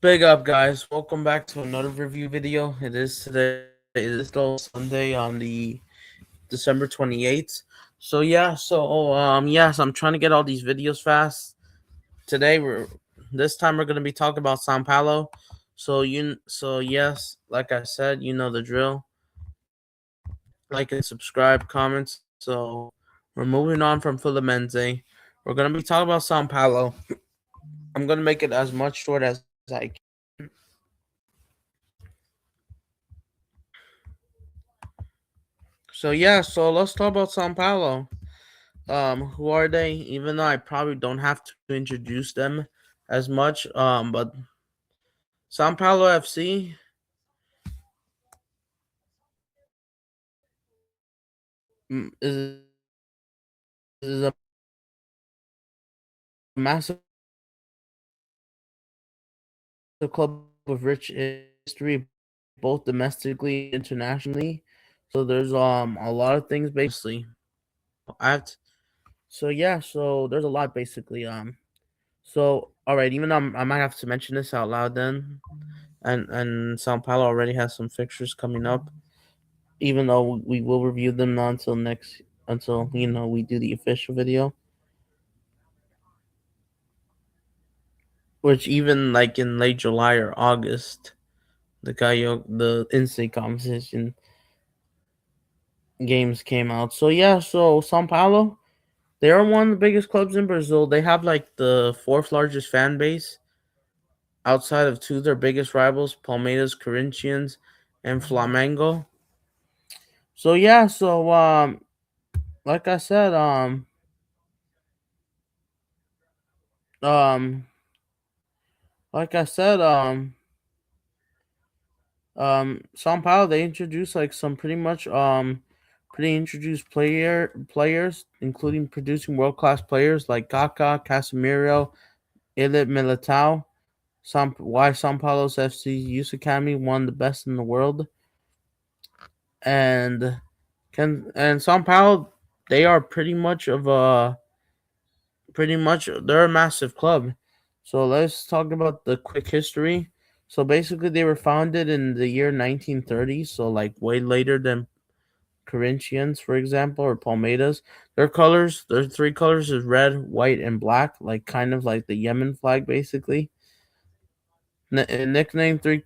Big up, guys. Welcome back to another review video. It is still Sunday on the December 28th. Yes, I'm trying to get all these videos fast. Today we're this time we're gonna be talking about Sao Paulo. Yes, like I said, you know the drill. Like and subscribe, comments. So we're moving on from Fluminense. We're gonna be talking about Sao Paulo. I'm gonna make it as much short as I can. So let's talk about Sao Paulo. Who are they? Even though I probably don't have to introduce them as much. But Sao Paulo FC is a massive club with rich history, both domestically and internationally. So there's a lot of things basically. I have to, so there's a lot basically. So all right, even though I might have to mention this out loud then, and Sao Paulo already has some fixtures coming up. Even though we will review them not until we do the official video, which even like in late July or August, the instant competition games came out. So Sao Paulo, they are one of the biggest clubs in Brazil. They have like the fourth largest fan base outside of two of their biggest rivals, Palmeiras, Corinthians, and Flamengo. So like I said, um like I said, Sao Paulo, they introduced like some pretty introduced players, including producing world class players like Kaká, Casemiro, Elite Militao. Sao Paulo's FC Youth Academy, one of the best in the world, and Sao Paulo, they are they're a massive club. So let's talk about the quick history. So basically, they were founded in the year 1930, so like way later than Corinthians, for example, or Palmeiras. Their three colors is red, white, and black, like kind of like the Yemen flag, basically. Nickname three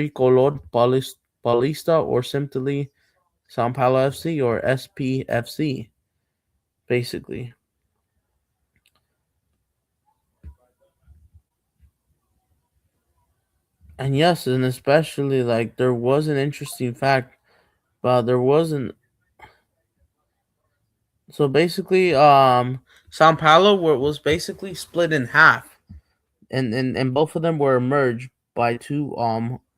color Paulista, or simply Sao Paulo FC or SPFC, basically. And yes, and especially like there was an interesting fact, but there wasn't. So basically, Sao Paulo was basically split in half, and both of them were merged by two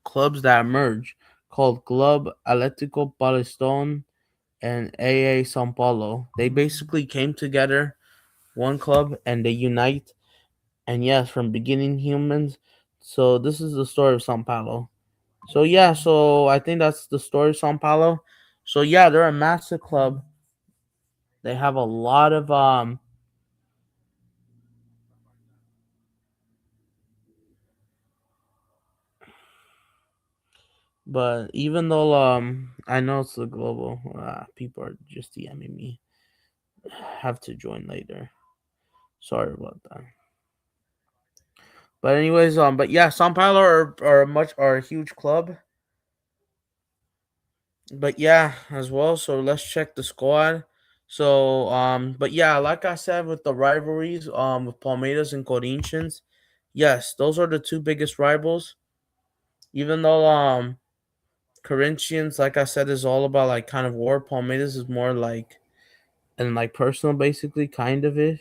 clubs that merged called Club Atlético Palestón and AA São Paulo. They basically came together, one club, and they unite. And yes, from beginning humans. So this is the story of São Paulo. So I think that's the story of São Paulo. So yeah, they're a massive club. They have a lot of but even though I know it's the global, people are just DMing me. Have to join later. Sorry about that. But anyways, but yeah, Sao Paulo are a huge club. But yeah, as well. So let's check the squad. But yeah, like I said, with the rivalries, with Palmeiras and Corinthians, yes, those are the two biggest rivals. Even though Corinthians, like I said, is all about like kind of war. Palmeiras is more like and like personal, basically, kind of it.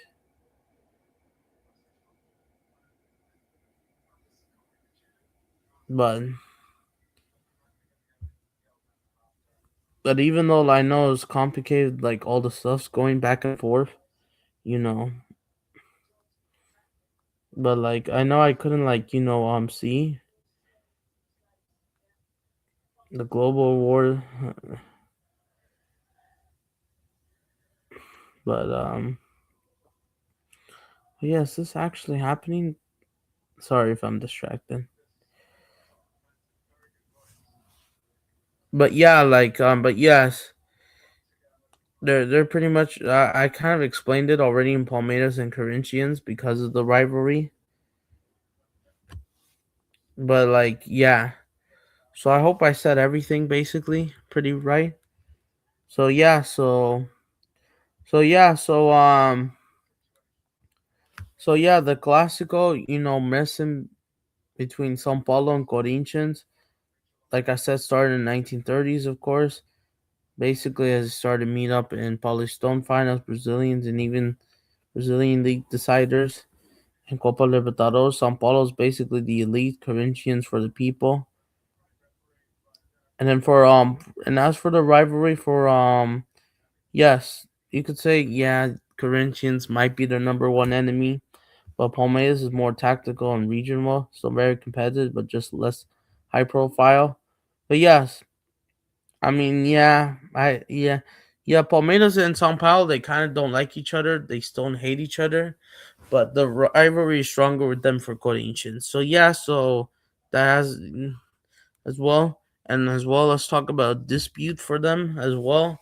But even though I know it's complicated, like all the stuff's going back and forth, you know. But like I know I couldn't see the global war, but yes, this actually happening. Sorry if I'm distracted. But yeah, but yes, they're pretty much. I kind of explained it already in Palmeiras and Corinthians because of the rivalry. But yeah. So I hope I said everything basically pretty right. So yeah, so yeah, so yeah, the Clásico, messing between Sao Paulo and Corinthians, like I said, started in 1930s, of course. Basically, as it started to meet up in Paulistone finals, Brazilians, and even Brazilian league deciders in Copa Libertadores. Sao Paulo is basically the elite, Corinthians for the people. And then and as for the rivalry for yes, you could say yeah, Corinthians might be their number one enemy, but Palmeiras is more tactical and regional, so very competitive, but just less high profile. But yes, I mean yeah, Palmeiras and Sao Paulo they kind of don't like each other. They still hate each other, but the rivalry is stronger with them for Corinthians. So yeah, so that has as well. And as well, let's talk about dispute for them as well.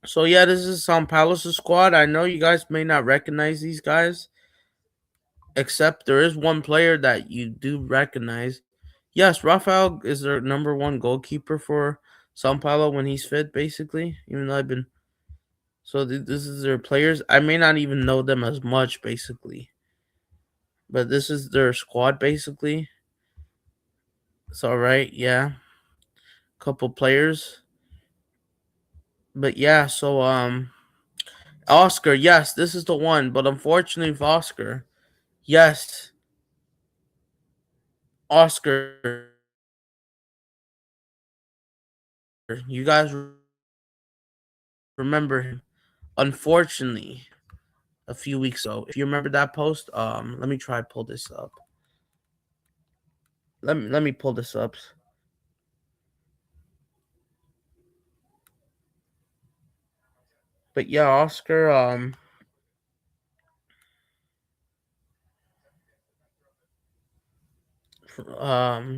So yeah, this is Sao Paulo's squad. I know you guys may not recognize these guys, except there is one player that you do recognize. Yes, Rafael is their number one goalkeeper for Sao Paulo when he's fit, basically. Even though I've been this is their players. I may not even know them as much, basically, but this is their squad, basically. It's all right, yeah, couple players, but yeah. So Oscar, yes, this is the one, but unfortunately for Oscar, yes, Oscar, you guys remember him. Unfortunately, a few weeks ago, if you remember that post, let me try pull this up. Let me pull this up. But yeah, Oscar,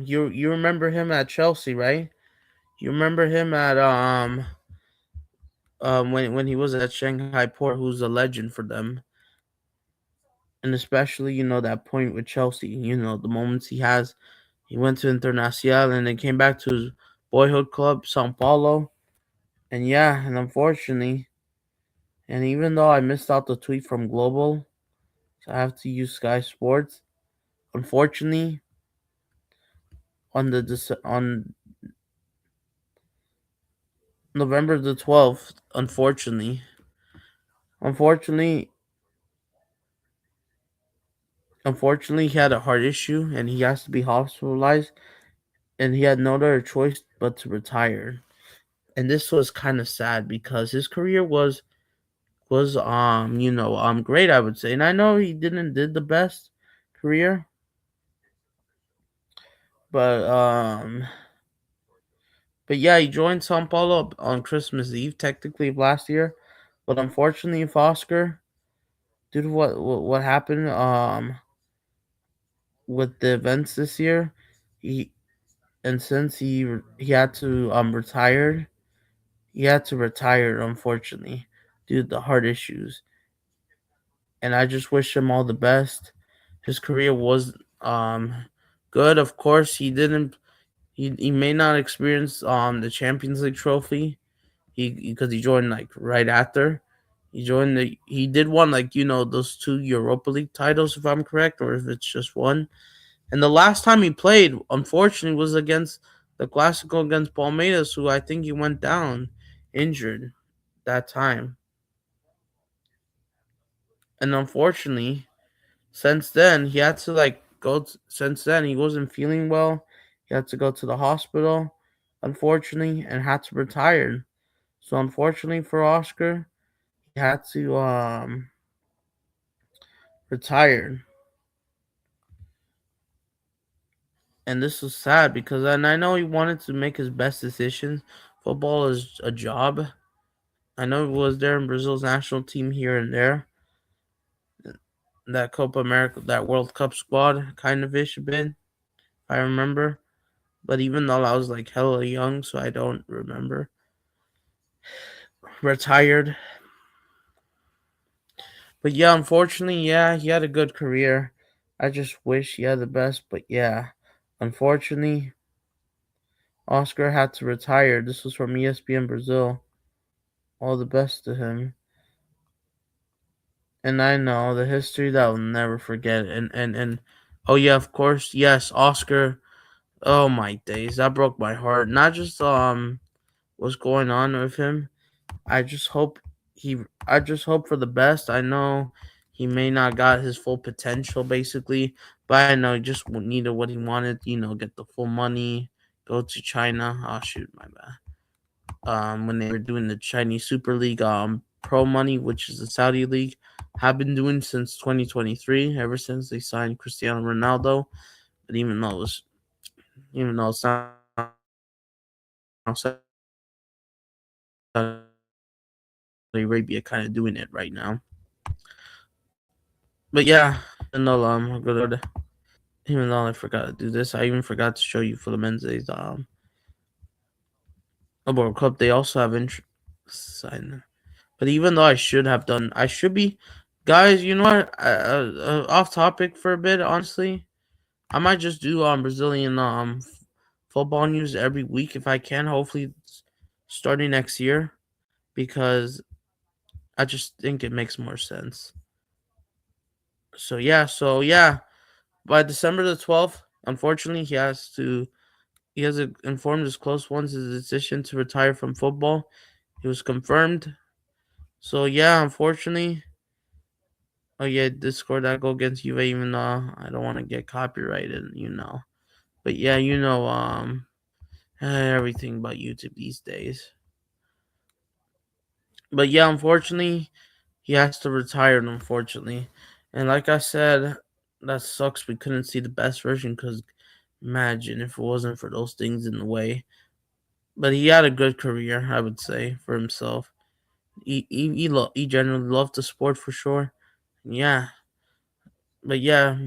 you remember him at Chelsea, right? You remember him at when he was at Shanghai Port, who's a legend for them, and especially that point with Chelsea. The moments he has. He went to Internacional and then came back to his boyhood club, Sao Paulo. And yeah, and unfortunately, and even though I missed out the tweet from Global, so I have to use Sky Sports. Unfortunately, on November the 12th, unfortunately, unfortunately, he had a heart issue and he has to be hospitalized, and he had no other choice but to retire. And this was kind of sad because his career was great, I would say. And I know he did the best career, but yeah, he joined Sao Paulo on Christmas Eve, technically of last year. But unfortunately, for Oscar, due to what happened with the events this year, he and since he had to retire, he had to retire unfortunately due to the heart issues. And I just wish him all the best. His career was good. Of course, he may not experience the Champions League trophy. He because he joined like right after. He did one like those two Europa League titles if I'm correct, or if it's just one. And the last time he played, unfortunately, was against the Classical against Palmeiras, who I think he went down injured that time. And unfortunately, since then he had to since then he wasn't feeling well. He had to go to the hospital, unfortunately, and had to retire. So unfortunately for Oscar, he had to retire. And this was sad because and I know he wanted to make his best decisions. Football is a job. I know he was there in Brazil's national team here and there. that Copa America, that World Cup squad kind of ish a bit. I remember, but even though I was like hella young, so I don't remember. Retired, but yeah, unfortunately, yeah, he had a good career. I just wish he had the best, but yeah, unfortunately, Oscar had to retire. This was from ESPN Brazil. All the best to him. And I know the history that I'll never forget. And oh yeah, of course, yes, Oscar. Oh my days, that broke my heart. Not just what's going on with him. I just hope he. I just hope for the best. I know he may not got his full potential, basically, but I know he just needed what he wanted. Get the full money, go to China. Oh shoot, my bad. When they were doing the Chinese Super League, Pro Money, which is the Saudi league, have been doing since 2023, ever since they signed Cristiano Ronaldo. But even though it's not Saudi Arabia kind of doing it right now. But yeah, and good. Even though I forgot to do this, I even forgot to show you for the men's World Cup. They also have sign. But even though I should have done, I should be, guys. You know what? Off topic for a bit. Honestly, I might just do Brazilian football news every week if I can. Hopefully, starting next year, because I just think it makes more sense. So yeah. By December the 12th, unfortunately, he has informed his close ones his decision to retire from football. It was confirmed. So yeah, unfortunately, oh yeah, this scored that goal against Juve. Even though I don't want to get copyrighted. But yeah, everything about YouTube these days. But yeah, unfortunately, he has to retire. Unfortunately, and like I said, that sucks. We couldn't see the best version because imagine if it wasn't for those things in the way. But he had a good career, I would say, for himself. He generally loved the sport for sure. Yeah, but yeah,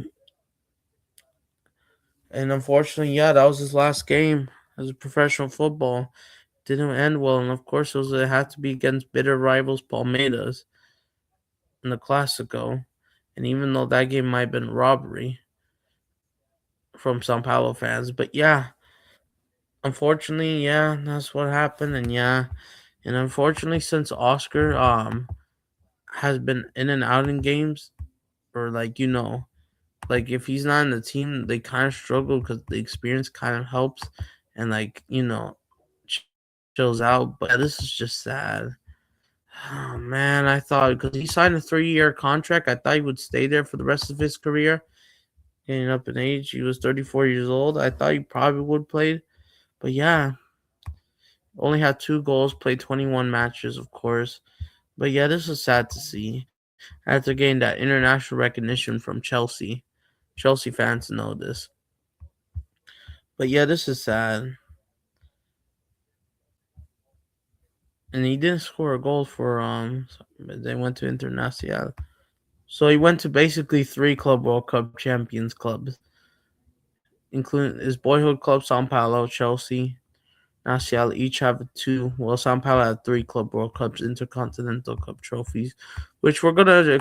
and unfortunately, yeah, that was his last game as a professional football. Didn't end well, and of course, it had to be against bitter rivals Palmeiras in the Clasico. And even though that game might have been robbery from Sao Paulo fans, but yeah, unfortunately, yeah, that's what happened, and yeah, and unfortunately, since Oscar has been in and out in games, or like if he's not in the team, they kind of struggle because the experience kind of helps and chills out. But yeah, this is just sad. Oh man, I thought because he signed a 3-year contract, I thought he would stay there for the rest of his career. Getting up in age, he was 34 years old. I thought he probably would play, but yeah, only had 2 goals, played 21 matches, of course. But yeah, this is sad to see. After getting that international recognition from Chelsea fans know this. But yeah, this is sad. And he didn't score a goal for they went to Internacional. So he went to basically 3 Club World Cup champions clubs, including his boyhood club Sao Paulo, Chelsea, Nacional each have 2. Well, Sao Paulo had 3 Club World Cups, Intercontinental Cup trophies, which we're gonna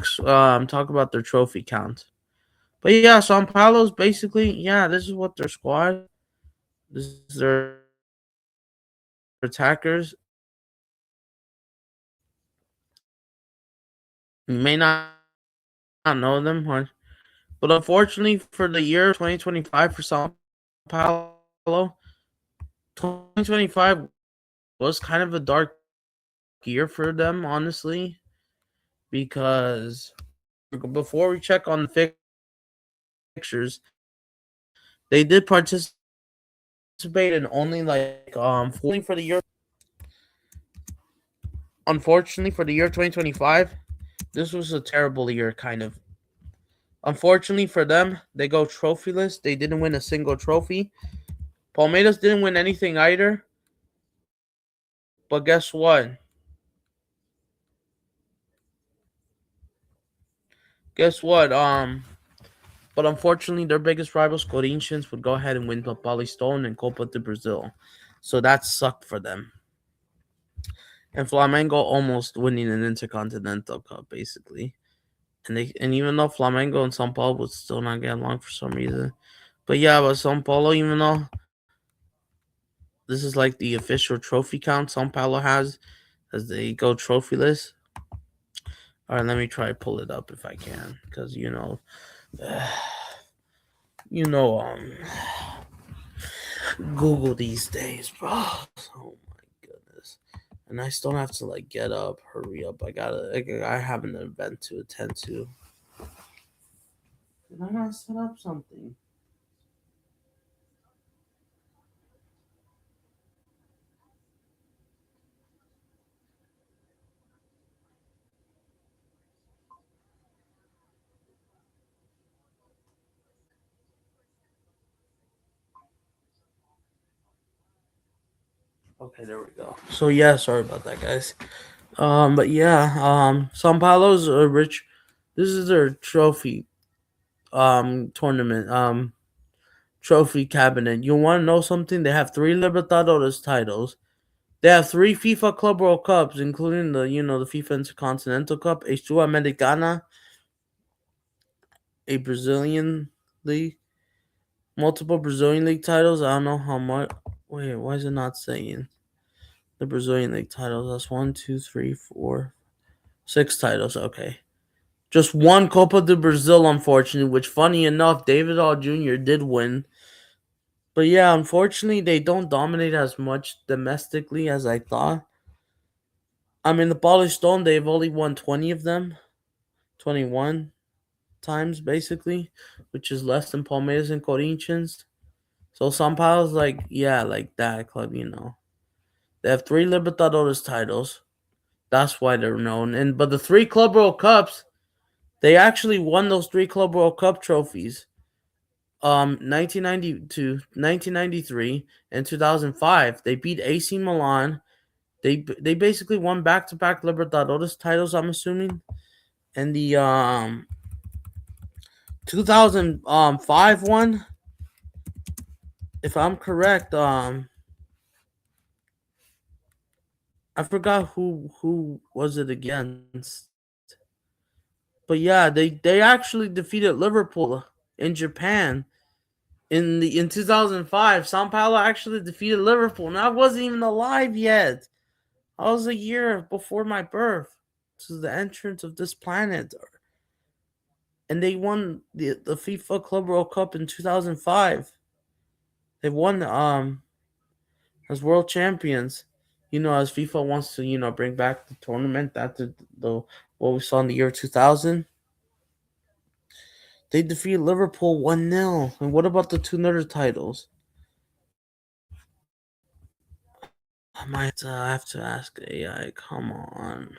talk about their trophy count. But yeah, Sao Paulo's basically this is what their squad. This is their attackers. You may not know them, but unfortunately for the year 2025 for Sao Paulo, 2025 was kind of a dark year for them, honestly, because before we check on the fixtures, they did participate in only 4 games. Unfortunately for the year 2025, this was a terrible year, kind of. Unfortunately for them, they go trophyless. They didn't win a single trophy. Palmeiras didn't win anything either. But guess what? Guess what? Guess what? But unfortunately, their biggest rivals, Corinthians, would go ahead and win the Paulistão and Copa do Brazil, so that sucked for them. And Flamengo almost winning an Intercontinental Cup, basically. And even though Flamengo and Sao Paulo would still not get along for some reason, but yeah, but Sao Paulo, even though this is like the official trophy count Sao Paulo has as they go trophyless. All right, let me try to pull it up if I can, because you know, Google these days, bro. Oh my goodness, and I still have to like get up, hurry up. I have an event to attend to, and I gotta set up something. Okay, there we go. So yeah, sorry about that, guys. But yeah, Sao Paulo's a rich. This is their trophy tournament trophy cabinet. You want to know something? They have three Libertadores titles. They have three FIFA Club World Cups, including the FIFA Intercontinental Cup, a Sul-Americana, a Brazilian league, multiple Brazilian league titles. I don't know how much. Wait, why is it not saying the Brazilian league titles? That's one, two, three, four, six titles. Okay. Just one Copa do Brazil, unfortunately, which, funny enough, David All Jr. did win. But yeah, unfortunately, they don't dominate as much domestically as I thought. I mean, the Polish Stone, they've only won 20 of them, 21 times, basically, which is less than Palmeiras and Corinthians. So São Paulo's like, yeah, like that club. They have three Libertadores titles. That's why they're known. But the three Club World Cups, they actually won those three Club World Cup trophies. 1992, 1993, and 2005. They beat AC Milan. They basically won back-to-back Libertadores titles, I'm assuming. And the 2005 one, if I'm correct, I forgot who was it against. But yeah, they actually defeated Liverpool in Japan in 2005. Sao Paulo actually defeated Liverpool, and I wasn't even alive yet. I was a year before my birth. This is the entrance of this planet. And they won the FIFA Club World Cup in 2005. They won as world champions. As FIFA wants to bring back the tournament after the what we saw in the year 2000. They defeated Liverpool 1-0. And what about the two other titles? I have to ask AI. Come on.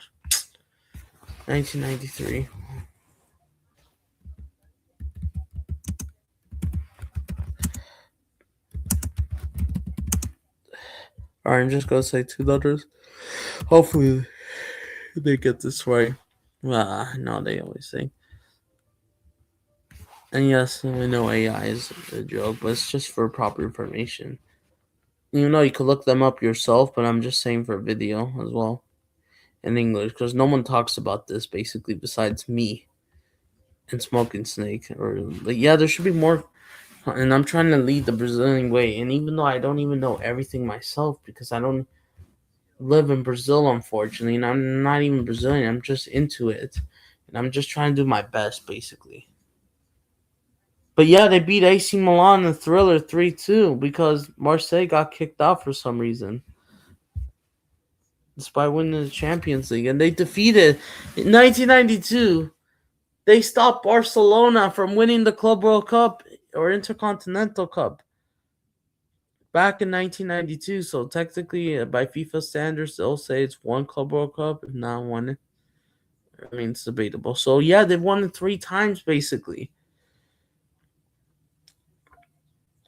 1993. Alright, I'm just gonna say two letters. Hopefully they get this right. No, they always say. And yes, I know AI is a joke, but it's just for proper information. You could look them up yourself, but I'm just saying for video as well in English because no one talks about this basically besides me and Smoking Snake. Or like, yeah, there should be more. And I'm trying to lead the Brazilian way. And even though I don't even know everything myself because I don't live in Brazil, unfortunately, and I'm not even Brazilian, I'm just into it. And I'm just trying to do my best, basically. But yeah, they beat AC Milan in Thriller 3-2 because Marseille got kicked out for some reason. Despite winning the Champions League. And they defeated in 1992. They stopped Barcelona from winning the Club World Cup or Intercontinental Cup back in 1992. So technically, by FIFA standards, they'll say it's one Club World Cup, if not one. I mean, it's debatable. So yeah, they've won it 3 times basically.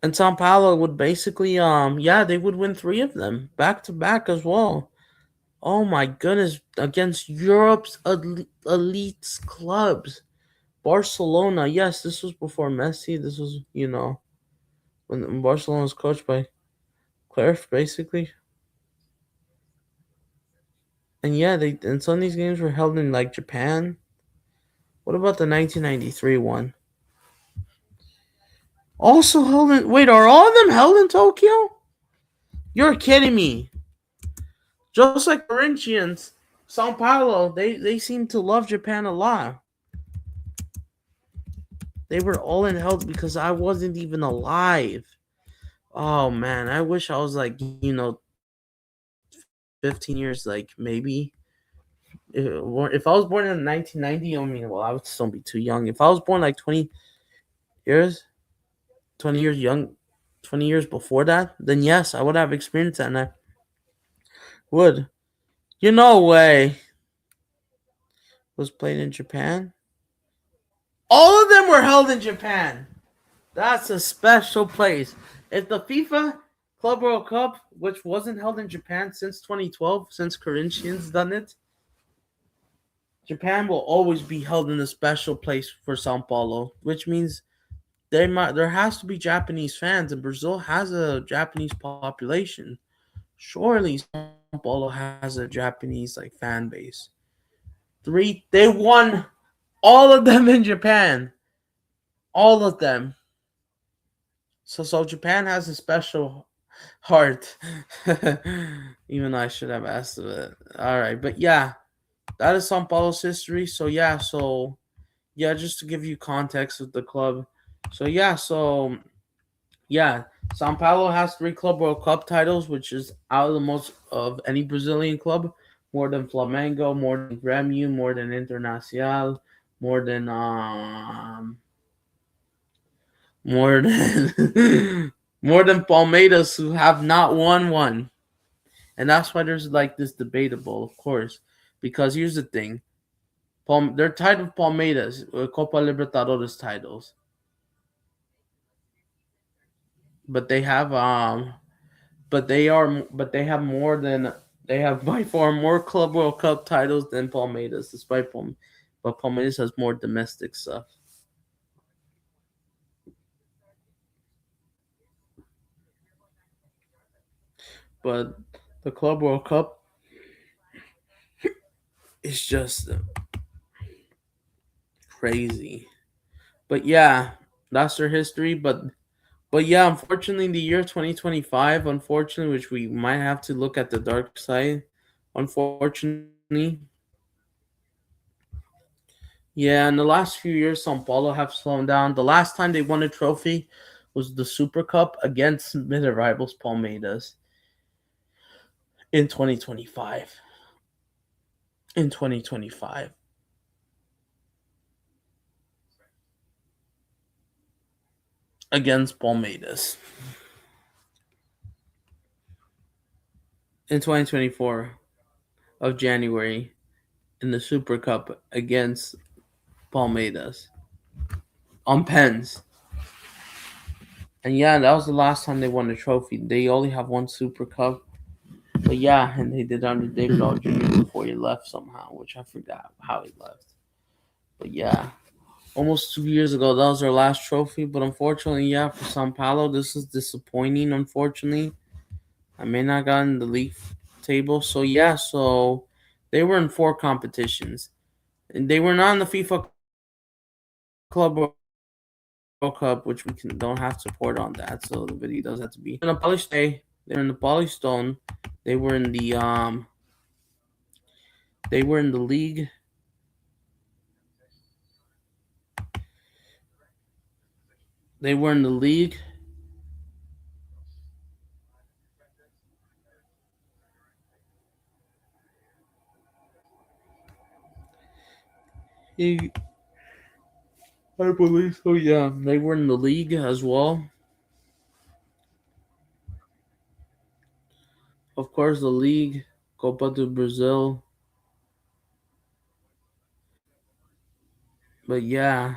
And Sao Paulo would basically, they would win 3 of them back to back as well. Oh my goodness, against Europe's elite clubs. Barcelona. Yes, this was before Messi. This was, when Barcelona was coached by Clerf, basically. And yeah, and some of these games were held in like Japan. What about the 1993 one? Also held in. Wait, are all of them held in Tokyo? You're kidding me. Just like Corinthians, Sao Paulo, they seem to love Japan a lot. They were all in held because I wasn't even alive. Oh man, I wish I was like, 15 years, like maybe. If I was born in 1990, I mean, well, I would still be too young. If I was born like years, 20 years young, 20 years before that, then yes, I would have experienced that and I would. No way was played in Japan. All of them were held in Japan. That's a special place. If the FIFA Club World Cup, which wasn't held in Japan since 2012, since Corinthians done it, Japan will always be held in a special place for Sao Paulo, which means there has to be Japanese fans, and Brazil has a Japanese population. Surely Sao Paulo has a Japanese like fan base. They won all of them in Japan. All of them. So Japan has a special heart. Even though I should have asked it. All right, but yeah, that is Sao Paulo's history. So just to give you context of the club. So Sao Paulo has 3 Club World Cup titles, which is out of the most of any Brazilian club. More than Flamengo, more than Grêmio, more than Internacional, more than more than more than Palmeiras, who have not won one. And that's why there's like this debatable, of course, because here's the thing: they're titled Palmeiras, Copa Libertadores titles, but they have more than they have by far more Club World Cup titles than Palmeiras, but Palmeiras has more domestic stuff. But the Club World Cup is just crazy. But yeah, that's their history. But yeah, unfortunately, the year 2025, unfortunately, which we might have to look at the dark side, unfortunately. Yeah, in the last few years, Sao Paulo have slowed down. The last time they won a trophy was the Super Cup against their rivals Palmeiras in 2025. In 2025 against Palmeiras. In 2024 of January in the Super Cup against Palmeiras on pens. And yeah, that was the last time they won a trophy. They only have one Super Cup. But yeah, and they did under David All Jr. before he left somehow, which I forgot how he left. But yeah, almost 2 years ago, that was their last trophy. But unfortunately, yeah, for Sao Paulo, this is disappointing. Unfortunately, I may not got in the league table. So yeah, so they were in 4 competitions, and they were not in the FIFA Club World Cup, which we don't have support on that. So the video does have to be in the Polish Day. They were in the Polystone. They were in the They were in the league. They were in the league. He, I believe so. Yeah, they were in the league as well. Of course, the league, Copa do Brazil. But yeah,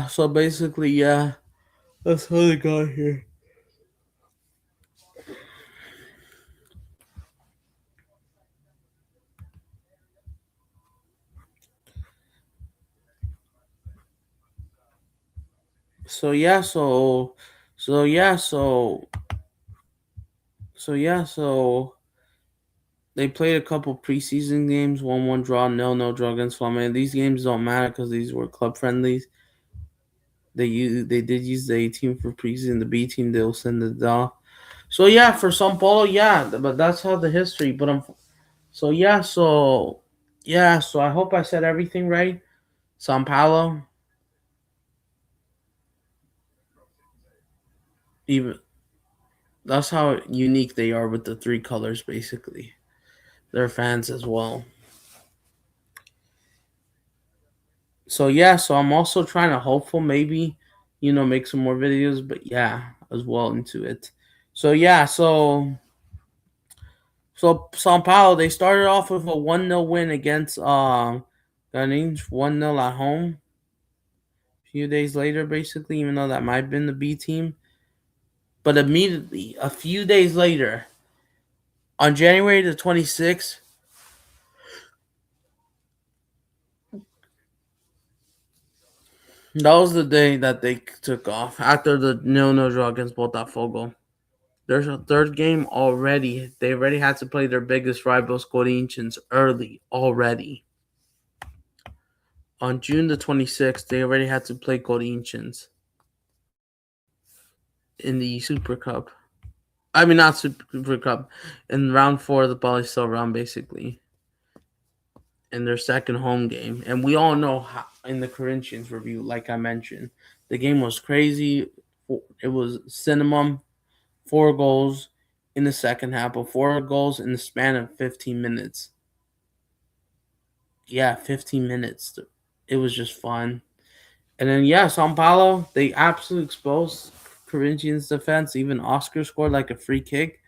So basically, yeah, that's how they got here. So yeah, so yeah, so they played a couple preseason games, 1-1 draw, no draw against Flamengo. These games don't matter because these were club friendlies. They did use the A team for preseason. The B team they'll send it off. So yeah, for Sao Paulo, yeah, but that's how the history. But so yeah, so I hope I said everything right. Sao Paulo, even that's how unique they are with the three colors. Basically, their fans as well. So yeah, so I'm also trying to hopeful maybe, make some more videos. But yeah, as well into it. So yeah, so Sao Paulo they started off with a 1-0 win against Ganinch 1-0 at home. A few days later, basically, even though that might have been the B team, but immediately a few days later, on January the 26th, that was the day that they took off after the 0-0 draw against Botafogo. There's a third game already. They already had to play their biggest rivals, Corinthians, early already. On June the 26th, they already had to play Corinthians in the Super Cup. I mean, not Super Cup. In round four of the Paulista round, basically. In their second home game. And we all know how, in the Corinthians review, like I mentioned, the game was crazy. It was cinema, 4 goals in the second half, but 4 goals in the span of 15 minutes. Yeah, 15 minutes. It was just fun. And then, yeah, Sao Paulo, they absolutely exposed Corinthians' defense. Even Oscar scored like a free kick.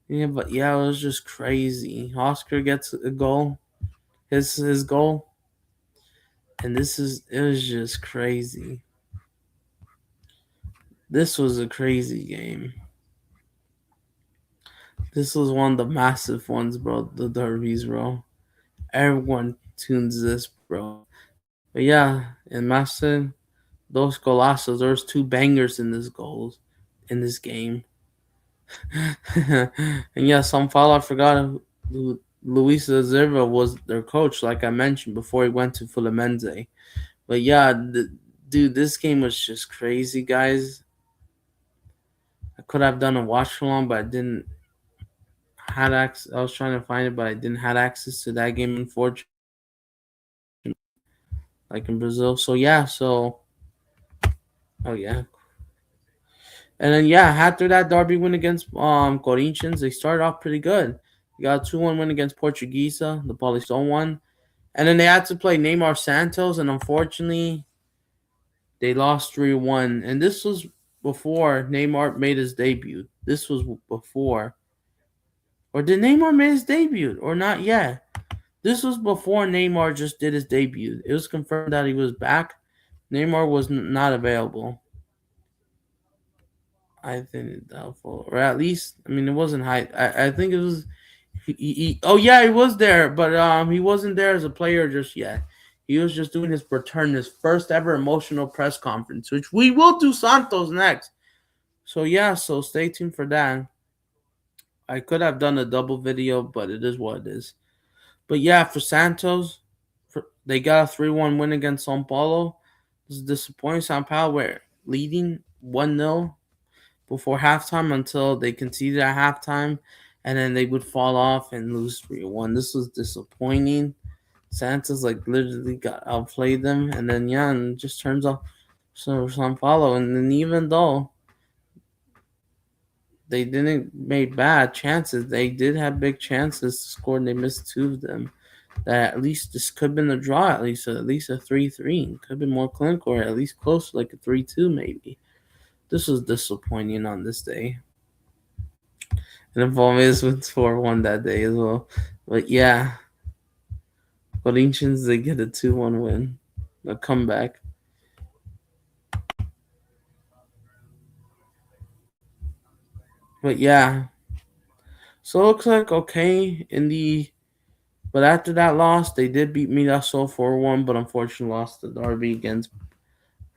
Yeah, but yeah, it was just crazy. Oscar gets a goal, his goal, and it was just crazy. This was a crazy game. This was one of the massive ones, bro. The derbies, bro. Everyone tunes this, bro. But yeah, in Massa, those golazos, there's two bangers in this goals in this game. And yeah, Sao Paulo, I forgot Luis Zerva was their coach, like I mentioned before he went to Fluminense. But yeah, dude, this game was just crazy, guys. I could have done a watch along, but I didn't had access. I was trying to find it, but I didn't have access to that game, unfortunately, like in Brazil. So yeah, oh yeah, and then yeah, after that derby win against Corinthians, they started off pretty good. They got a 2-1 win against Portuguesa, the Paulistão one, and then they had to play Neymar Santos, and unfortunately, they lost 3-1. And this was before Neymar made his debut. This was before, or did Neymar make his debut or not yet? This was before Neymar just did his debut. It was confirmed that he was back. Neymar was not available. I think doubtful, or at least I mean it wasn't high. I think it was. Oh yeah, he was there, but he wasn't there as a player just yet. He was just doing his return, his first ever emotional press conference, which we will do Santos next. So yeah, so stay tuned for that. I could have done a double video, but it is what it is. But yeah, for Santos, they got a 3-1 win against Sao Paulo. This is disappointing. Sao Paulo were leading 1-0 before halftime until they conceded at halftime, and then they would fall off and lose 3-1. This was disappointing. Santos like literally got outplayed them, and then yeah, and it just turns off Sao Paulo. And then even though they didn't make bad chances, they did have big chances to score, and they missed two of them. That at least this could have been a draw, at least a 3-3. Could have been more clinical, or at least close to like a 3-2 maybe. This was disappointing on this day. And the Palmeiras went 4-1 that day as well. But yeah, Corinthians, they get a 2-1 win. A comeback. But yeah. So it looks like okay in the but after that loss, they did beat Mirassol 4-1, but unfortunately lost the derby against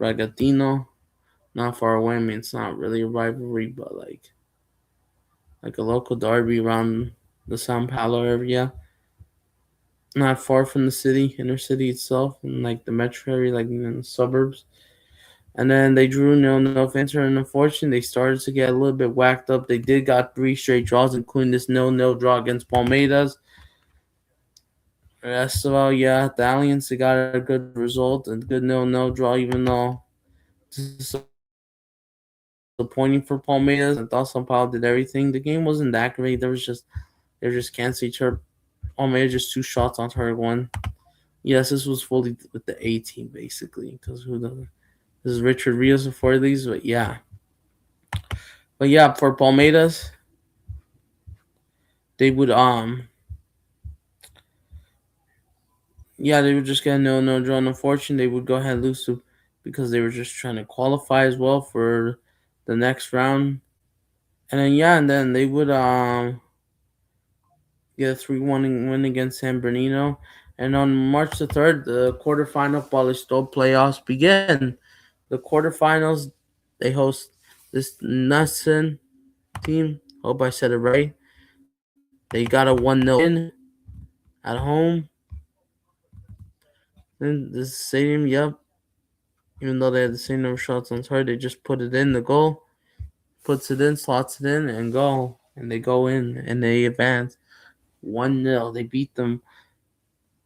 Bragantino. not far away. I mean, it's not really a rivalry, but like a local derby around the Sao Paulo area, not far from the city, inner city itself, and like the metro area, like in the suburbs. And then they drew no fans, and unfortunately they started to get a little bit whacked up. They did got three straight draws, including this no draw against Palmeiras. Rest of all, yeah, the Alliance they got a good result and good no draw, even though disappointing for Palmeiras. I thought Sao Paulo did everything. The game wasn't that great. They were just canceling each other. Palmeiras just two shots on target one. Yes, this was fully with the A team basically, because who the this is Richard Rios before these, but yeah, for Palmeiras, they would yeah, they would just get no draw. And unfortunately, they would go ahead and lose to because they were just trying to qualify as well for the next round. And then yeah, and then they would get a 3-1 win against San Bernardino. And on March the 3rd, the quarterfinal Palestol playoffs begin. The quarterfinals, they host this Nussen team. Hope I said it right. They got a 1-0 win at home. In the stadium, yep. Even though they had the same number of shots on target, they just put it in the goal, puts it in, slots it in, and go. And they go in and they advance 1-0. They beat them.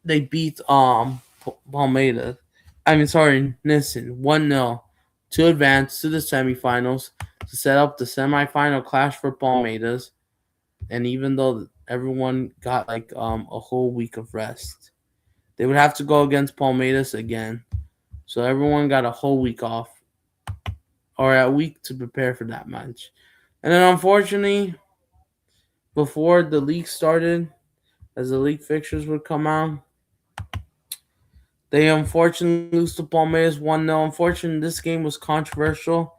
They beat Palmeiras. I mean, sorry, Nissen 1-0 to advance to the semifinals to set up the semifinal clash for Palmeiras. And even though everyone got like a whole week of rest, they would have to go against Palmeiras again. So everyone got a whole week off or a week to prepare for that match. And then unfortunately, before the league started, as the league fixtures would come out, they unfortunately lose to Palmeiras 1-0. Unfortunately, this game was controversial.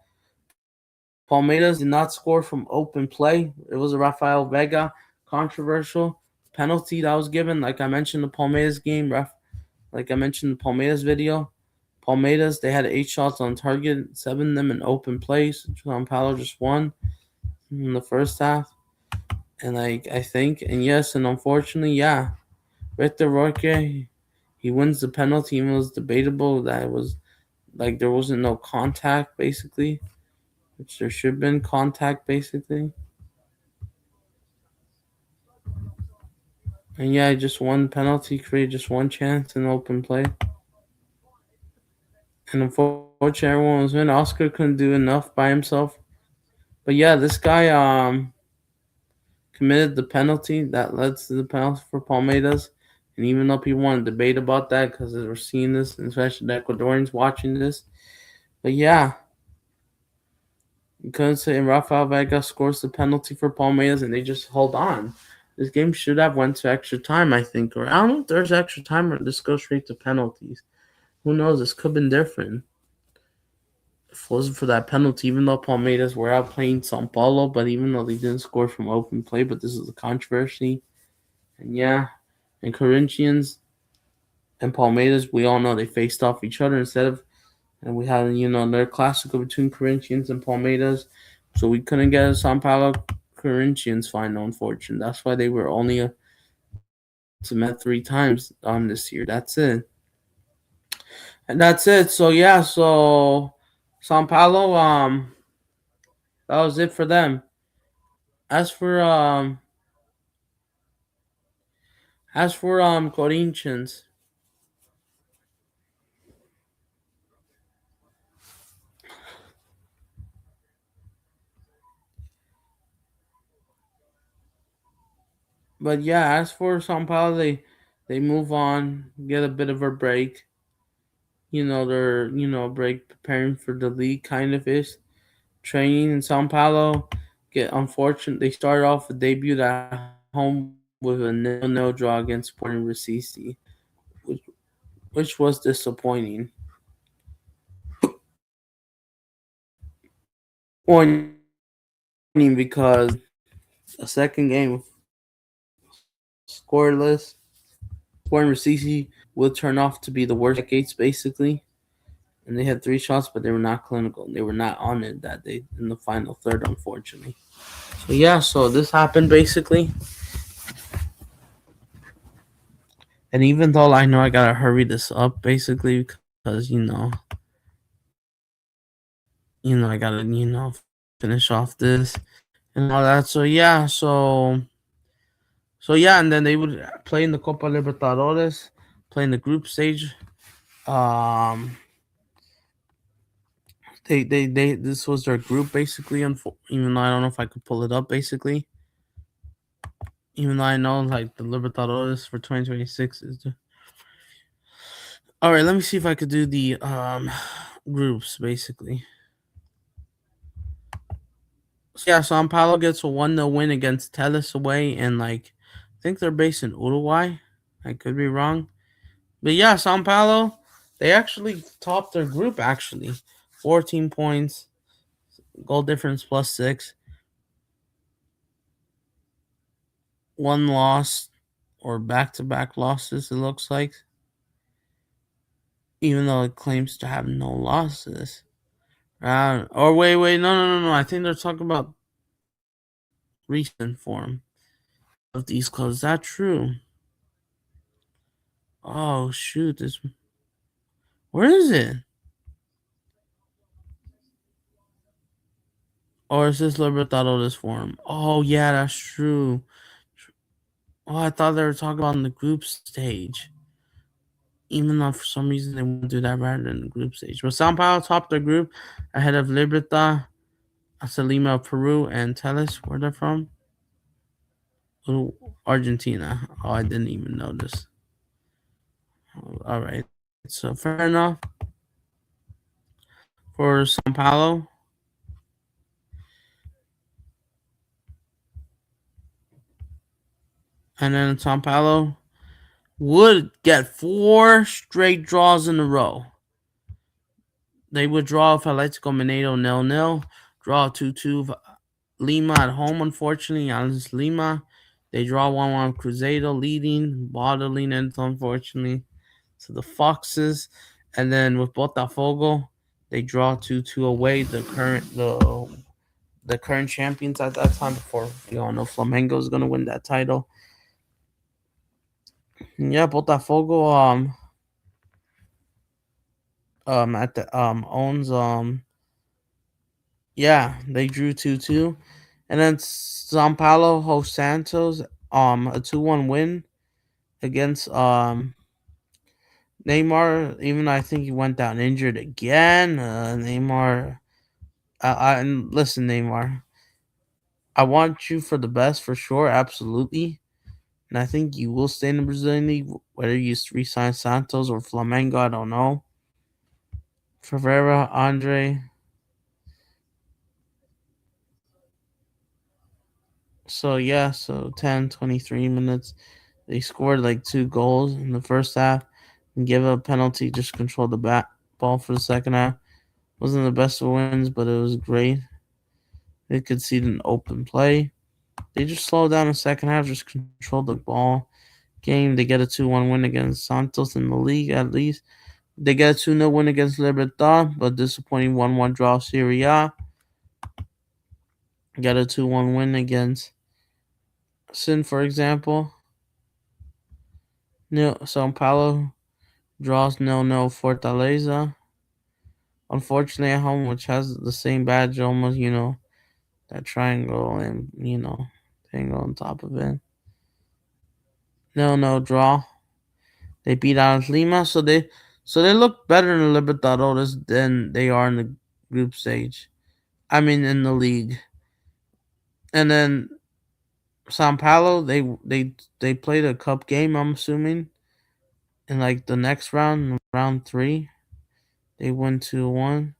Palmeiras did not score from open play. It was a Rafael Vega controversial penalty that was given. Like I mentioned the Palmeiras game, like I mentioned the Palmeiras video. Palmeiras, they had 8 shots on target, 7 of them in open plays. Sao Paulo just won in the first half. And like I think, and yes, and unfortunately, yeah, Victor Roque, he wins the penalty. Even though it was debatable that it was like there wasn't no contact basically, which there should have been contact basically. And yeah, just one penalty created just one chance in open play. And unfortunately, everyone was in. Oscar couldn't do enough by himself. But yeah, this guy committed the penalty that led to the penalty for Palmeiras. And even though people want to debate about that because they were seeing this, especially the Ecuadorians watching this, but yeah, you couldn't say Rafael Vega scores the penalty for Palmeiras and they just hold on. This game should have went to extra time, I think, or I don't know if there's extra time or this goes straight to penalties. Who knows? This could have been different if it wasn't for that penalty. Even though Palmeiras were out playing Sao Paulo, but even though they didn't score from open play, but this is a controversy. And yeah, and Corinthians and Palmeiras, we all know they faced off each other instead of, and we had their classical between Corinthians and Palmeiras, so we couldn't get a Sao Paulo Corinthians final. Unfortunately, that's why they were only to met 3 times this year. That's it, and that's it. So yeah, so Sao Paulo that was it for them. As for Corinthians, but yeah, as for Sao Paulo, they move on, get a bit of a break. They're break preparing for the league kind of is training in Sao Paulo. Get unfortunate. They started off a debut at home with a no draw against Sporting Recife, which, which was disappointing. Disappointing because a second game scoreless. Sporting Recife will turn off to be the worst decades basically. and they had 3 shots, but they were not clinical. They were not on it that day in the final third, unfortunately. So yeah, so this happened basically, and even though I know I gotta hurry this up basically because I gotta finish off this and all that. So yeah, and then they would play in the Copa Libertadores, play in the group stage. Um, they this was their group basically. Even though I don't know if I could pull it up basically, even though I know like the Libertadores for 2026 is. All right, let me see if I could do the groups basically. So yeah, Sao Paulo gets a 1-0 win against Tellus away, and I think they're based in Uruguay. I could be wrong, but yeah, Sao Paulo, they actually topped their group actually, 14 points, goal difference +6, one loss or back-to-back losses. It looks like, even though it claims to have no losses. Or wait, no. I think they're talking about recent form of these clubs. Is that true? Oh shoot! This where is it? Or is this Libertadores form? Oh yeah, that's true. Oh, I thought they were talking about in the group stage. Even though for some reason they want to do that rather than the group stage. But Sao Paulo topped their group ahead of Libertad, Salima of Peru, and Tellus. Where they're from? Oh, Argentina. Oh, I didn't even notice. All right, so fair enough for Sao Paulo. And then Sao Paulo would get 4 straight draws in a row. They would draw with Atletico Mineiro 0-0, draw 2-2 Lima at home, unfortunately. Alice Lima. They draw 1-1 Cruzeiro leading, bottling it, unfortunately, to the Foxes. And then with Botafogo, they draw 2-2 away, the current champions at that time, before we all know Flamengo is gonna win that title. Yeah, Botafogo at the owns yeah, they drew 2-2. And then Sao Paulo hosts Santos, a 2-1 win against Neymar. Even though I think he went down injured again. Neymar, and listen, Neymar, I want you for the best for sure, absolutely. And I think you will stay in the Brazilian league, whether you resign Santos or Flamengo, I don't know. Ferreira, Andre. So yeah, so 10, 23 minutes. They scored like 2 goals in the first half and gave up a penalty, just controlled the ball for the second half. Wasn't the best of wins, but it was great. They conceded an open play. They just slowed down the second half, just controlled the ball game. They get a 2-1 win against Santos in the league, at least. They get a 2-0 win against Libertad, but disappointing 1-1 draw Serie A. Got a 2-1 win against Sin, for example. Sao Paulo draws 0-0 Fortaleza. Unfortunately, at home, which has the same badge almost, that triangle and, thing on top of it. 0-0 draw. They beat out Lima, so they look better in the Libertadores than they are in the group stage. I mean, in the league. And then Sao Paulo, they played a cup game, I'm assuming, in like the next round, round 3. They won 2-1.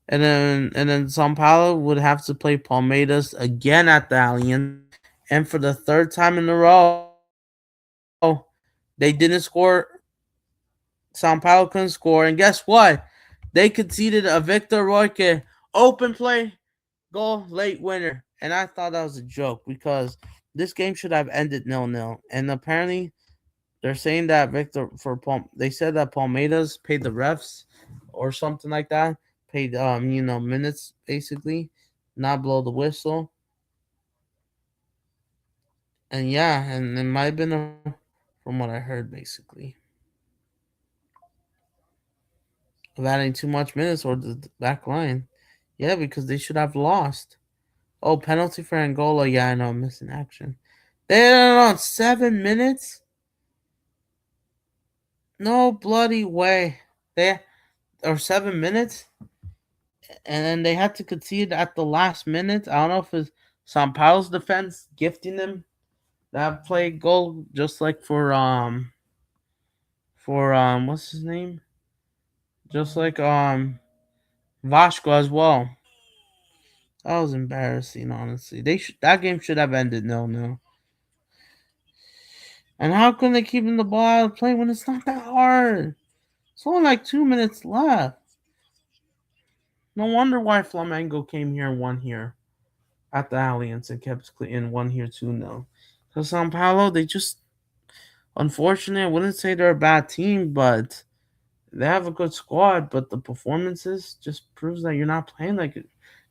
And then Sao Paulo would have to play Palmeiras again at the Allianz, and for the third time in a row, they didn't score. Sao Paulo couldn't score, and guess what? They conceded a Victor Roque open play goal late winner, and I thought that was a joke because this game should have ended 0-0. And apparently, they're saying that Victor for they said that Palmeiras paid the refs or something like that. Paid minutes basically, not blow the whistle. And yeah, and it might have been from what I heard basically of adding too much minutes or the back line. Yeah, because they should have lost. Oh, penalty for Angola. Yeah, I know, missing action. They had it on 7 minutes. No bloody way. They or 7 minutes, and then they had to concede at the last minute. I don't know if it's Sao Paulo's defense gifting them that play goal, just like for what's his name, just like Vasco as well. That was embarrassing, honestly. That game should have ended 0-0. And how can they keep the ball out of play when it's not that hard? It's only like 2 minutes left. No wonder why Flamengo came here and won here at the Alliance and kept and won here 2-0. Because Sao Paulo, they just, unfortunately, I wouldn't say they're a bad team, but they have a good squad. But the performances just proves that you're not playing like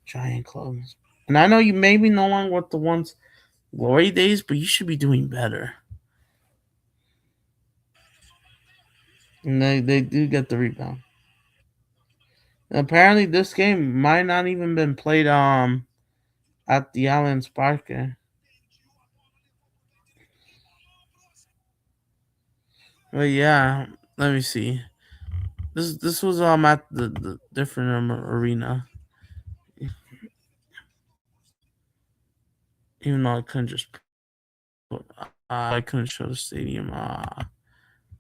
giant clubs. And I know you may be no longer with the once glory days, but you should be doing better. And they do get the rebound. And apparently, this game might not even been played at the Allianz Parque. But yeah, let me see. This was at the different arena. Even though I couldn't just put, I couldn't show the stadium.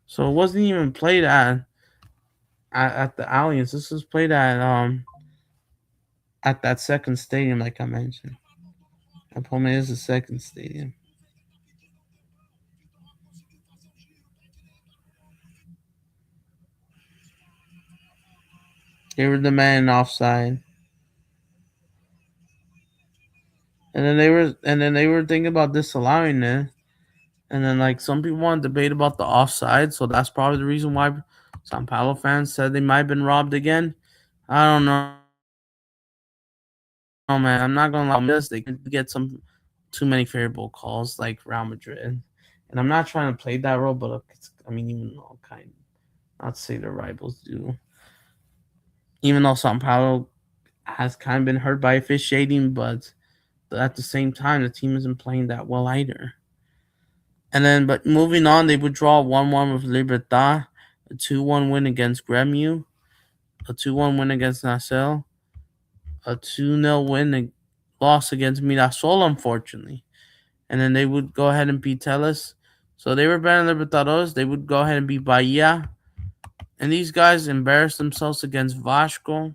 So it wasn't even played at the Allianz. This was played at that second stadium, like I mentioned. Apome is the second stadium. They were demanding offside, and then they were thinking about disallowing it. And then like some people want to debate about the offside, so that's probably the reason why Sao Paulo fans said they might have been robbed again. I don't know, man. I'm not gonna lie. They could get some too many favorable calls like Real Madrid, and I'm not trying to play that role, but even though kind, not to say their rivals do, even though Sao Paulo has kind of been hurt by officiating, but at the same time the team isn't playing that well either. And then, but moving on, they would draw 1-1 with Libertad, a 2-1 win against Grêmio, a 2-1 win against Nacelle, a 2-0 loss against Mirasol, unfortunately. And then they would go ahead and beat Tellus. So they were better than Libertadores. They would go ahead and beat Bahia. And these guys embarrassed themselves against Vasco.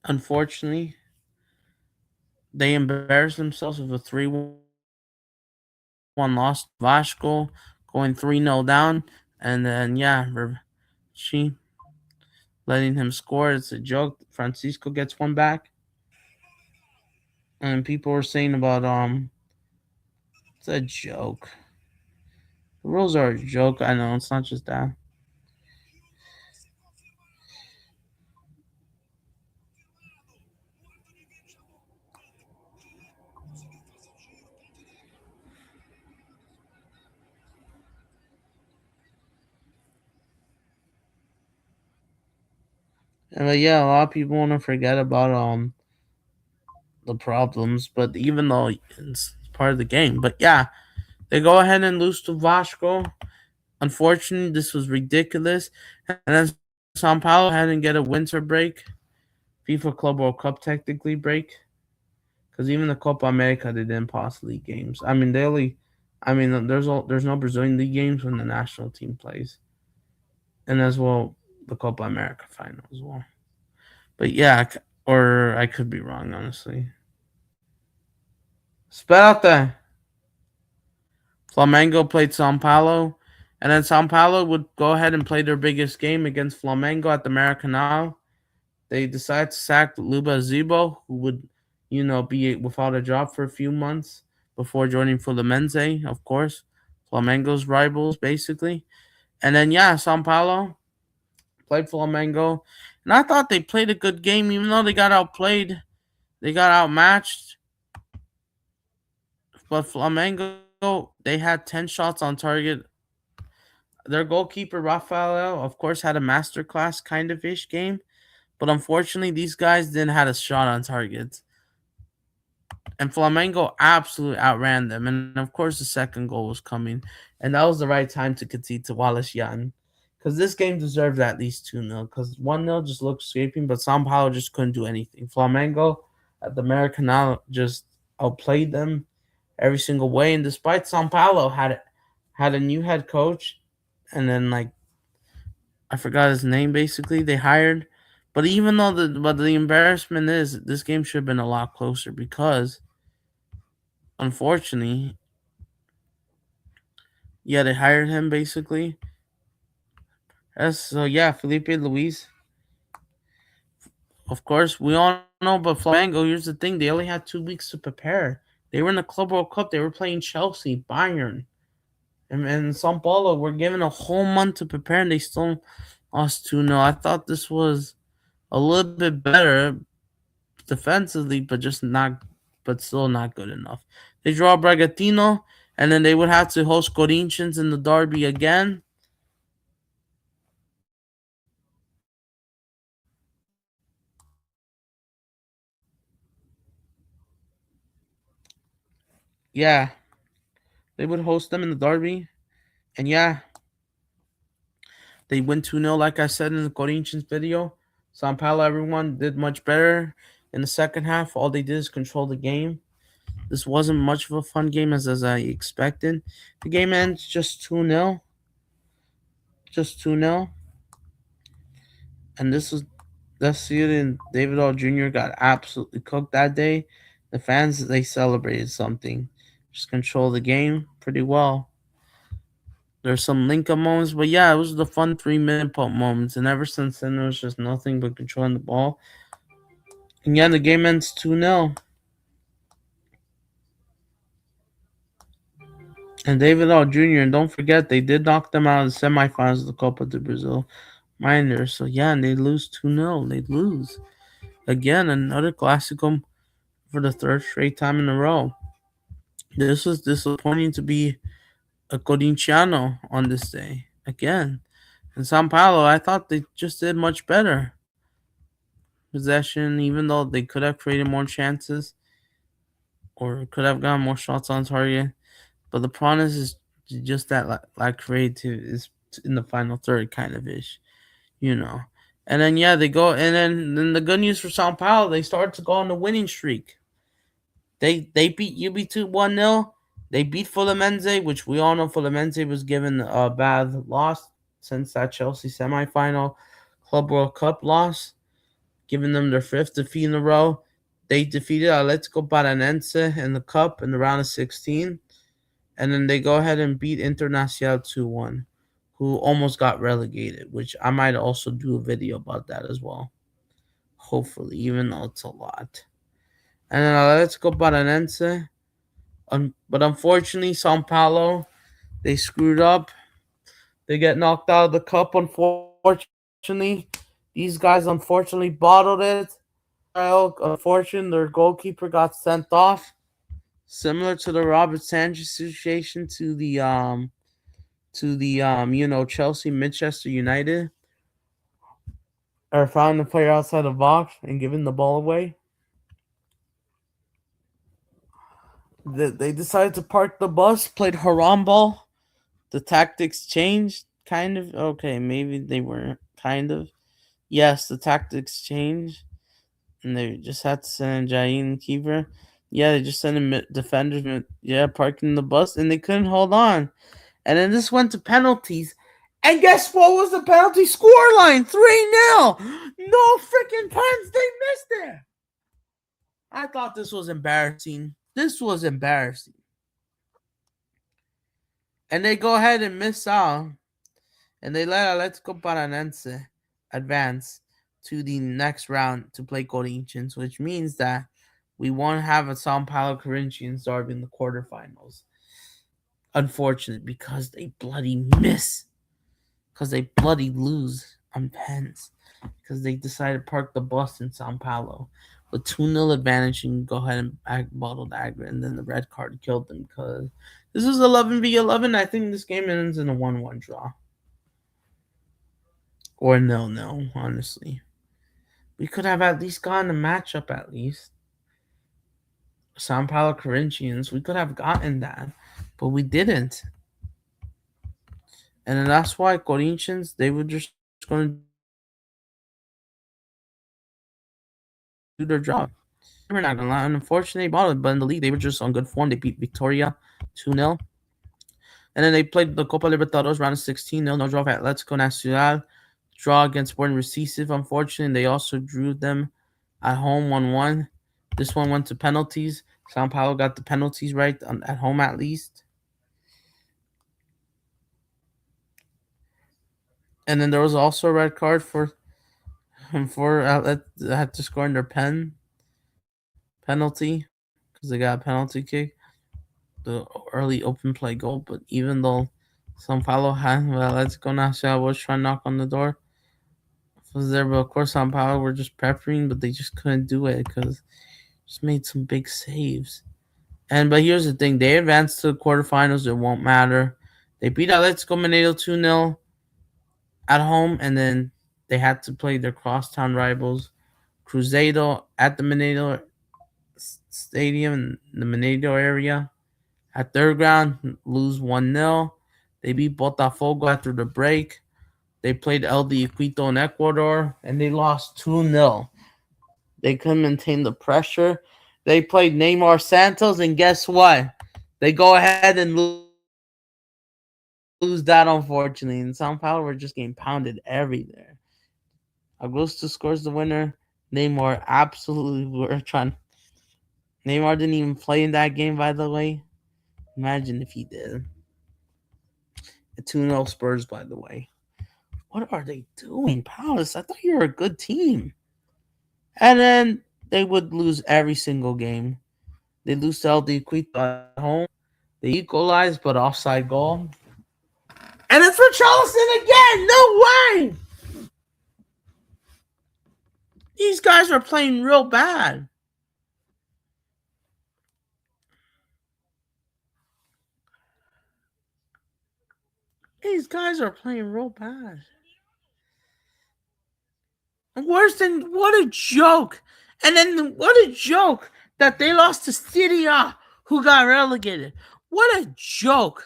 Unfortunately, they embarrassed themselves with a 3-1 loss to Vasco, going 3-0 down. And then, yeah, she letting him score. It's a joke. Francisco gets one back. And people were saying about it's a joke. The rules are a joke. I know it's not just that. But yeah, a lot of people want to forget about the problems, but even though it's part of the game. But yeah, they go ahead and lose to Vasco. Unfortunately, this was ridiculous. And then Sao Paulo had to get a winter break, FIFA Club World Cup technically break, because even the Copa America they didn't pause league games. I mean, there's no Brazilian league games when the national team plays, and as well the Copa America final as well. But yeah, or I could be wrong, honestly. Sperate. Flamengo played Sao Paulo, and then Sao Paulo would go ahead and play their biggest game against Flamengo at the Maracanã. They decided to sack Luba Zibo, who would, be without a job for a few months before joining Fluminense, of course. Flamengo's rivals, basically. And then, yeah, Sao Paulo. played Flamengo, and I thought they played a good game, even though they got outplayed, they got outmatched. But Flamengo, they had 10 shots on target. Their goalkeeper Rafael, of course, had a masterclass kind of ish game, but unfortunately, these guys didn't have a shot on target. And Flamengo absolutely outran them. And of course, the second goal was coming, and that was the right time to concede to Wallace Jan, because this game deserved at least 2-0. Because 1-0 just looked scraping, but Sao Paulo just couldn't do anything. Flamengo at the Maracanã just outplayed them every single way. And despite Sao Paulo had a new head coach, and then like I forgot his name. Basically, they hired. But even though the embarrassment is this game should have been a lot closer because unfortunately, yeah, they hired him basically. So yeah, Felipe Luis. Of course, we all know, but Flamengo. Here's the thing: they only had 2 weeks to prepare. They were in the Club World Cup. They were playing Chelsea, Bayern, and Sao Paulo. Were given a whole month to prepare, and they still lost 2-0. I thought this was a little bit better defensively, but just not, but still not good enough. They draw Bragantino, and then they would have to host Corinthians in the derby again. Yeah, they would host them in the derby, and yeah, they win 2-0, like I said in the Corinthians video. Sao Paulo, everyone did much better in the second half. All they did is control the game. This wasn't much of a fun game as I expected. The game ends just 2-0. Just 2-0. And this was this year, and David All Jr. got absolutely cooked that day. The fans, they celebrated something. Just control the game pretty well. There's some link up moments, but yeah, it was the fun 3 minute pump moments. And ever since then, it was just nothing but controlling the ball. And yeah, the game ends 2-0. And David All Jr., and don't forget, they did knock them out of the semifinals of the Copa do Brazil Minor. So yeah, and they lose 2-0. They lose. Again, another Classico for the third straight time in a row. This was disappointing to be a Corinthiano on this day. Again. In Sao Paulo, I thought they just did much better. Possession, even though they could have created more chances or could have gotten more shots on target. But the problem is just that like creative is in the final third kind of ish, you know. And then yeah, they go, and then the good news for Sao Paulo, they started to go on the winning streak. They beat UB2 1-0. They beat Fluminense, which we all know Fluminense was given a bad loss since that Chelsea semifinal Club World Cup loss, giving them their fifth defeat in a row. They defeated Atletico Paranaense in the cup in the round of 16, and then they go ahead and beat Internacional 2-1, who almost got relegated, which I might also do a video about that as well. Hopefully, even though it's a lot. And then Atletico Paranaense. But unfortunately, Sao Paulo, they screwed up. They get knocked out of the cup, unfortunately. These guys unfortunately bottled it. Unfortunately, their goalkeeper got sent off. Similar to the Robert Sanchez situation Chelsea, Manchester United are finding the player outside the box and giving the ball away. They decided to park the bus, played haram ball. The tactics changed, kind of. Okay, maybe they weren't, kind of. Yes, the tactics changed, and they just had to send Jain keeper. Yeah, they just sent in defenders. Yeah, parking the bus, and they couldn't hold on. And then this went to penalties. And guess what was the penalty scoreline? 3-0. No freaking pens. They missed it. I thought this was embarrassing. This was embarrassing. And they go ahead and miss out. And they let Atletico Paranaense advance to the next round to play Corinthians, which means that we won't have a Sao Paulo Corinthians derby in the quarterfinals. Unfortunate, because they bloody miss. Because they bloody lose. on pens because they decided to park the bus in Sao Paulo. With 2-0 advantage, you can go ahead and bottle dagger, and then the red card killed them because this is 11v11. I think this game ends in a 1-1 draw. Or no, honestly. We could have at least gotten a matchup at least. Sao Paulo Corinthians, we could have gotten that, but we didn't. And then that's why Corinthians, they were just going to do their job. They were not going to lie. And unfortunately, they bought it, but in the league, they were just on good form. They beat Victoria 2-0. And then they played the Copa Libertadores round of 16, 0 no draw at Atletico Nacional. Draw against Sporting Recife, unfortunately. They also drew them at home 1-1. This one went to penalties. Sao Paulo got the penalties right at home at least. And then there was also a red card for Outlet that had to score in their penalty because they got a penalty kick, the early open play goal. But even though Sao Paulo had, well, let's go now. I was trying to knock on the door. Was there, but of course Sao Paulo were just peppering, but they just couldn't do it because just made some big saves. But here's the thing: they advanced to the quarterfinals. It won't matter. They beat Atletico Mineiro 2-0 at home, and then they had to play their crosstown rivals Cruzeiro at the Mineiro Stadium in the Mineiro area. At third ground, lose 1-0. They beat Botafogo after the break. They played El de Quito in Ecuador, and they lost 2-0. They couldn't maintain the pressure. They played Neymar Santos, and guess what? They go ahead and lose that, unfortunately. And Sao Paulo were just getting pounded everywhere. Augusto scores the winner. Neymar absolutely were trying. Neymar didn't even play in that game, by the way. Imagine if he did. 2-0 Spurs, by the way. What are they doing, Palace? I thought you were a good team. And then they would lose every single game. They lose to LD Quito at home. They equalize, but offside goal. And it's for Charleston again. No way. These guys are playing real bad. These guys are playing real bad. Worse than what a joke. And then what a joke that they lost to Syria, who got relegated. What a joke.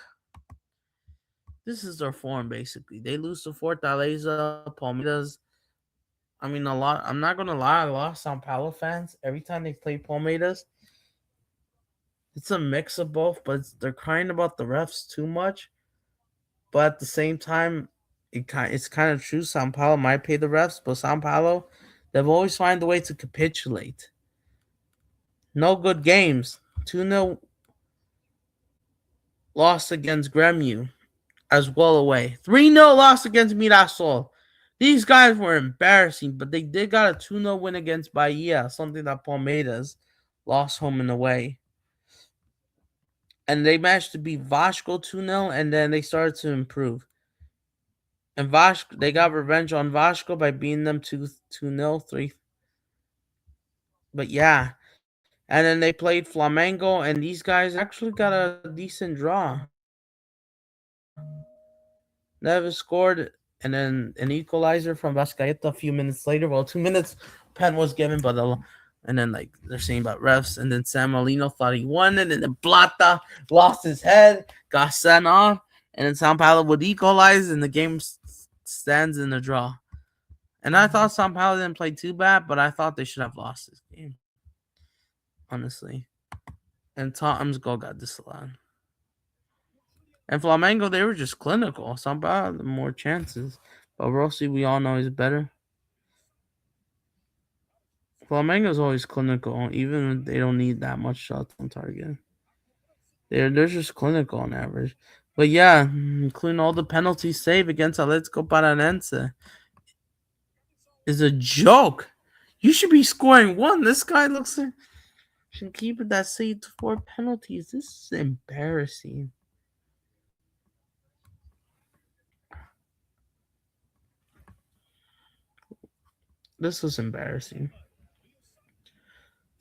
This is their form, basically. They lose to Fortaleza, Palmeiras. I mean, a lot. I'm not gonna lie. A lot of Sao Paulo fans, every time they play Palmeiras, it's a mix of both. But they're crying about the refs too much. But at the same time, it's kind of true. Sao Paulo might pay the refs, but Sao Paulo, they've always find a way to capitulate. No good games. 2-0 loss against Grêmio as well away. 3-0 loss against Mirassol. These guys were embarrassing, but they did got a 2-0 win against Bahia, something that Palmeiras lost home and away. And they managed to beat Vasco 2-0, and then they started to improve. And Vasco, they got revenge on Vasco by beating them 2-0, 3. But yeah. And then they played Flamengo, and these guys actually got a decent draw. Neves scored, and then an equalizer from Vascaeta a few minutes later. Well, 2 minutes pen was given, and then like they're saying about refs, and then San Marino thought he won it, and then Plata lost his head, got sent off, and then Sao Paulo would equalize, and the game stands in a draw. And I thought Sao Paulo didn't play too bad, but I thought they should have lost this game, honestly. And Tottenham's goal got disallowed. And Flamengo, they were just clinical. Sao Paulo had more chances, but Rossi, we all know he's better. Flamengo's always clinical, even if they don't need that much shots on target. They're just clinical on average. But yeah, including all the penalties saved against Atletico Paranense is a joke. You should be scoring one. This guy looks like should keep it that saved 4 penalties. This is embarrassing. This was embarrassing.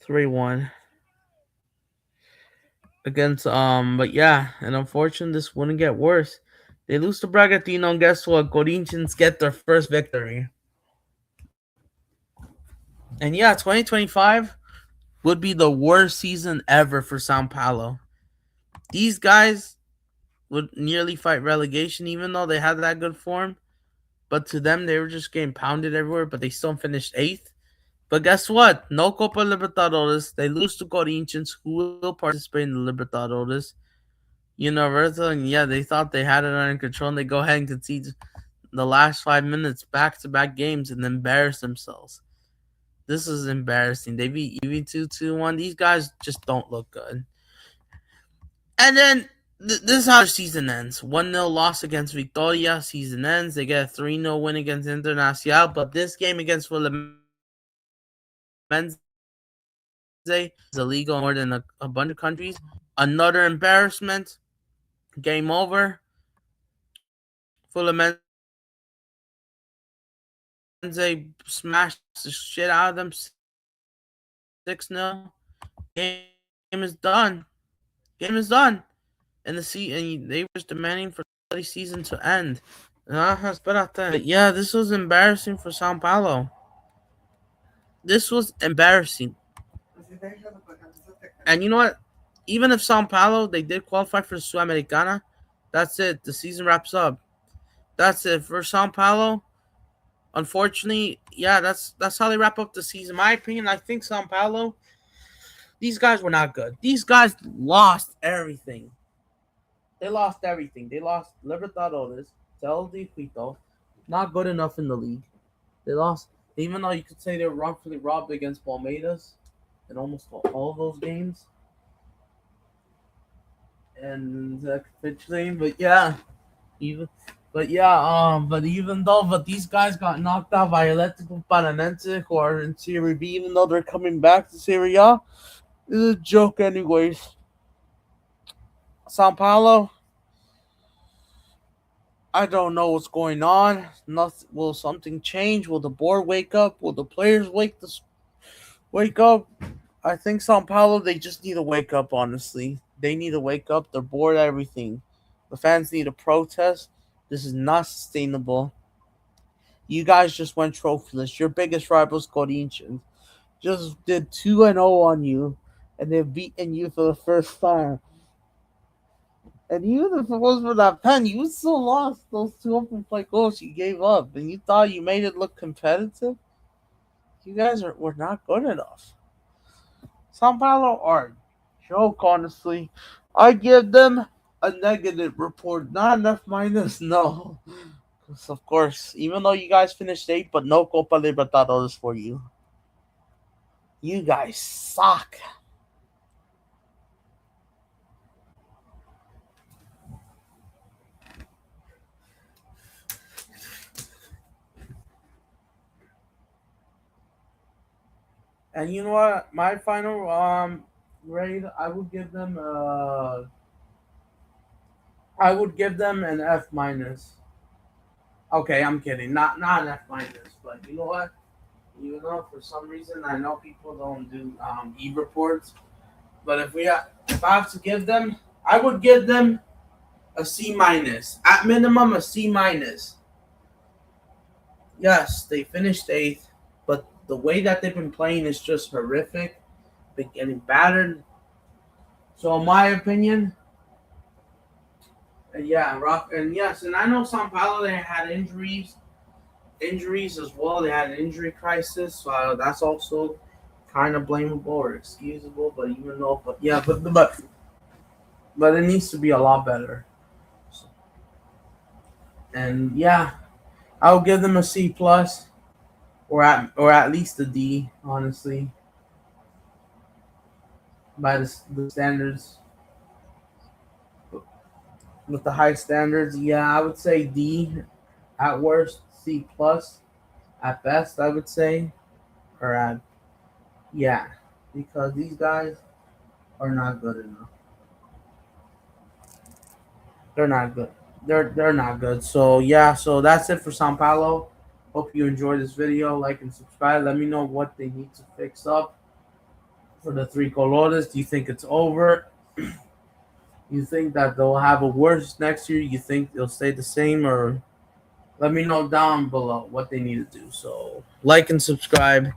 3-1 against but yeah, and unfortunately this wouldn't get worse. They lose to Bragantino, and guess what? Corinthians get their first victory. And yeah, 2025 would be the worst season ever for Sao Paulo. These guys would nearly fight relegation, even though they had that good form. But to them, they were just getting pounded everywhere. But they still finished eighth. But guess what? No Copa Libertadores. They lose to Corinthians, who will participate in the Libertadores. Universal, and yeah, they thought they had it under control, and they go ahead and concede the last 5 minutes back-to-back games and embarrass themselves. This is embarrassing. They beat UV 2-1. These guys just don't look good. And then this is how their season ends. 1-0 loss against Victoria. Season ends. They get a 3-0 win against Internacional. But this game against Fluminense is illegal in more than a bunch of countries. Another embarrassment. Game over. Fluminense smashed the shit out of them 6-0. Game is done. Game is done. And they were just demanding for the season to end. But yeah, this was embarrassing for Sao Paulo. This was embarrassing. And you know what? Even if Sao Paulo they did qualify for Sudamericana, that's it. The season wraps up. That's it for Sao Paulo. Unfortunately, yeah, that's how they wrap up the season. In my opinion, I think Sao Paulo, these guys were not good. These guys lost everything. They lost everything. They lost Libertadores, Tel de Quito, not good enough in the league. They lost, even though you could say they were wrongfully robbed against Palmeiras in almost all of those games. And but yeah, even but these guys got knocked out by Atletico Paranense, who are in Serie B, even though they're coming back to Serie A, it's a joke anyways. Sao Paulo, I don't know what's going on. Nothing. Will something change? Will the board wake up? Will the players wake up? I think Sao Paulo, they just need to wake up. Honestly, they need to wake up. They're bored of everything. The fans need to protest. This is not sustainable. You guys just went trophyless. Your biggest rivals, Corinthians, just did 2-0 on you, and they've beaten you for the first time. And even if it was for that pen, you still lost those two open play goals you gave up, and you thought you made it look competitive. You guys were not good enough. Sao Paulo are joke, honestly. I give them a negative report, not enough minus. No, because of course, even though you guys finished eighth, but no Copa Libertadores for you. You guys suck. And you know what? My final grade, I would give them an F minus. Okay, I'm kidding. Not an F minus, but you know what? Even though for some reason I know people don't do e reports, but if I have to give them, I would give them a C minus. At minimum, a C minus. Yes, they finished eighth, but the way that they've been playing is just horrific. Been getting battered. So in my opinion, yeah, rough and yes, and I know Sao Paulo they had injuries as well. They had an injury crisis, so that's also kind of blamable or excusable. But even though, but yeah, but it needs to be a lot better. So, and yeah, I'll give them a C plus or at least a D. Honestly, by the standards with the high standards, yeah, I would say D at worst, C plus at best. I would say, or at yeah, because these guys are not good enough. They're not good. They're not good. So yeah, so that's it for Sao Paulo. Hope you enjoyed this video. Like and subscribe. Let me know what they need to fix up for the three colores. Do you think it's over? You think that they'll have a worse next year? You think they'll stay the same? Or let me know down below what they need to do. So like and subscribe.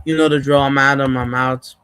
You know the drill. I'm Adam. I'm out.